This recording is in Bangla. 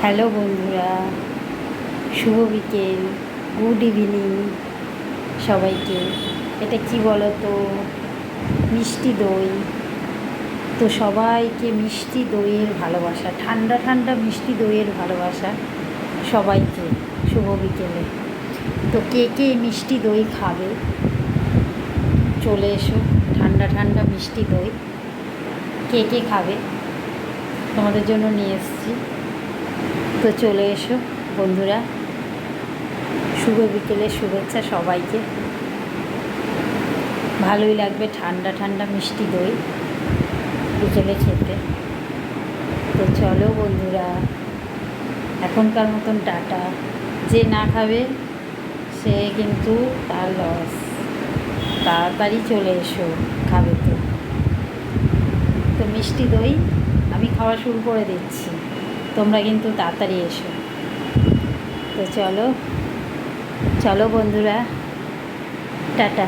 হ্যালো বন্ধুরা, শুভ বিকেল, গুড ইভিনিং সবাইকে। এটা কি বলো তো, মিষ্টি দই। তো সবাইকে মিষ্টি দইয়ের ভালোবাসা, ঠান্ডা ঠান্ডা মিষ্টি দইয়ের ভালোবাসা সবাইকে শুভ বিকেলে। তো কে কে মিষ্টি দই খাবে চলে এসো, ঠান্ডা ঠান্ডা মিষ্টি দই কে কে খাবে তোমাদের জন্য নিয়ে এসেছি। তো চলে এসো বন্ধুরা, শুভ বিকেলের শুভেচ্ছা সবাইকে। ভালোই লাগবে ঠান্ডা ঠান্ডা মিষ্টি দই বিকেলে খেতে। তো চলো বন্ধুরা, এখনকার মতন টাটা। যে না খাবে সে কিন্তু তার লস। তাড়াতাড়ি চলে এসো, খাবে তো। তো মিষ্টি দই আমি খাওয়া শুরু করে দিচ্ছি, তোমরা কিন্তু তাড়াতাড়ি এসো। তো চলো চলো বন্ধুরা, টাটা।